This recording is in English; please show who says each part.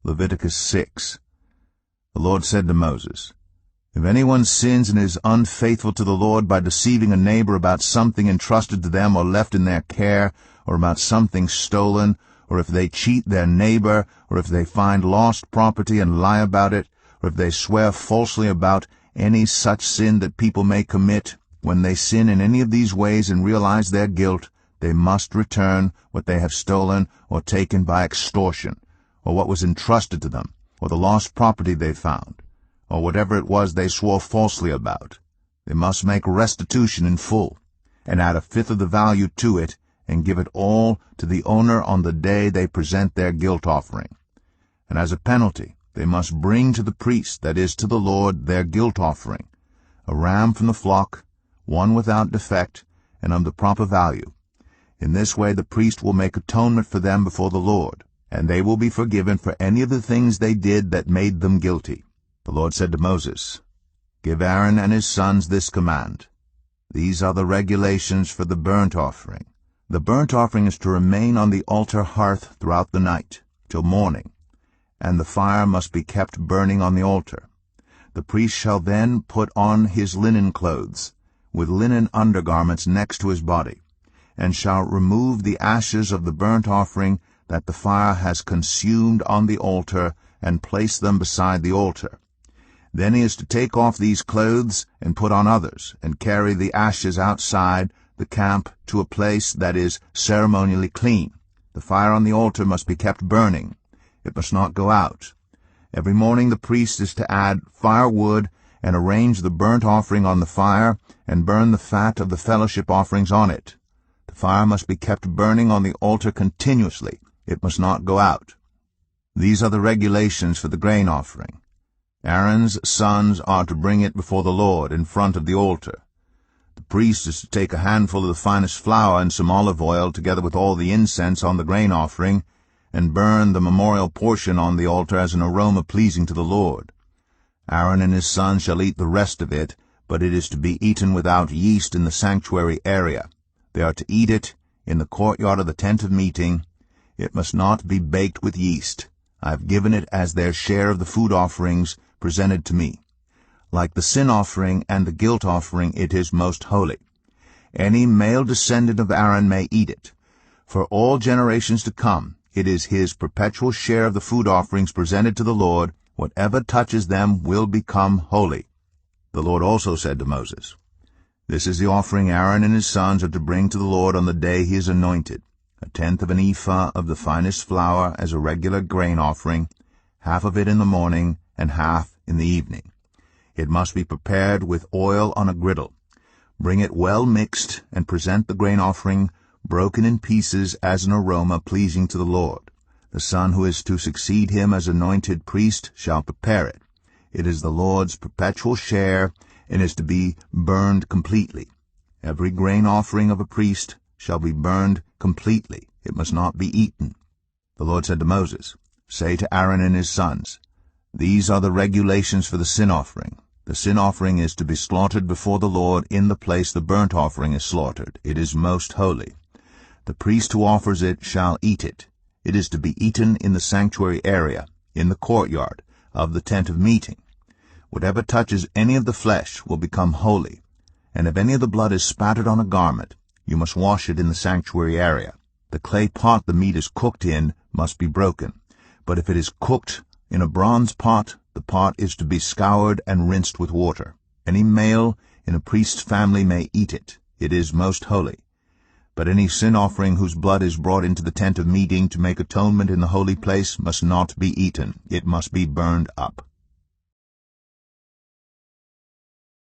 Speaker 1: Leviticus 6. The Lord said to Moses, "If anyone sins and is unfaithful to the Lord by deceiving a neighbor about something entrusted to them or left in their care, or about something stolen, or if they cheat their neighbor, or if they find lost property and lie about it, or if they swear falsely about any such sin that people may commit, when they sin in any of these ways and realize their guilt, they must return what they have stolen or taken by extortion, or what was entrusted to them, or the lost property they found, or whatever it was they swore falsely about. They must make restitution in full, and add a fifth of the value to it, and give it all to the owner on the day they present their guilt offering. And as a penalty, they must bring to the priest, that is, to the Lord, their guilt offering, a ram from the flock, one without defect, and of the proper value. In this way the priest will make atonement for them before the Lord, and they will be forgiven for any of the things they did that made them guilty. The Lord said to Moses, "Give Aaron and his sons this command. These are the regulations for the burnt offering. The burnt offering is to remain on the altar hearth throughout the night, till morning, and the fire must be kept burning on the altar. The priest shall then put on his linen clothes, with linen undergarments next to his body, and shall remove the ashes of the burnt offering that the fire has consumed on the altar, and place them beside the altar. Then he is to take off these clothes and put on others, and carry the ashes outside the camp to a place that is ceremonially clean. The fire on the altar must be kept burning. It must not go out. Every morning the priest is to add firewood and arrange the burnt offering on the fire, and burn the fat of the fellowship offerings on it. The fire must be kept burning on the altar continuously. It must not go out. These are the regulations for the grain offering. Aaron's sons are to bring it before the Lord in front of the altar. The priest is to take a handful of the finest flour and some olive oil, together with all the incense on the grain offering, and burn the memorial portion on the altar as an aroma pleasing to the Lord. Aaron and his sons shall eat the rest of it, but it is to be eaten without yeast in the sanctuary area. They are to eat it in the courtyard of the tent of meeting. It must not be baked with yeast. I have given it as their share of the food offerings presented to me. Like the sin offering and the guilt offering, it is most holy. Any male descendant of Aaron may eat it. For all generations to come, it is his perpetual share of the food offerings presented to the Lord. Whatever touches them will become holy." The Lord also said to Moses, "This is the offering Aaron and his sons are to bring to the Lord on the day he is anointed: 1/10 of an ephah of the finest flour as a regular grain offering, half of it in the morning and half in the evening. It must be prepared with oil on a griddle. Bring it well mixed, and present the grain offering broken in pieces as an aroma pleasing to the Lord. The son who is to succeed him as anointed priest shall prepare it. It is the Lord's perpetual share, and is to be burned completely. Every grain offering of a priest shall be burned completely. It must not be eaten." The Lord said to Moses, "Say to Aaron and his sons, These are the regulations for the sin offering. The sin offering is to be slaughtered before the Lord in the place the burnt offering is slaughtered. It is most holy. The priest who offers it shall eat it. It is to be eaten in the sanctuary area, in the courtyard of the tent of meeting. Whatever touches any of the flesh will become holy, and if any of the blood is spattered on a garment, you must wash it in the sanctuary area. The clay pot the meat is cooked in must be broken, but if it is cooked in a bronze pot, the pot is to be scoured and rinsed with water. Any male in a priest's family may eat it. It is most holy. But any sin offering whose blood is brought into the tent of meeting to make atonement in the holy place must not be eaten. It must be burned up.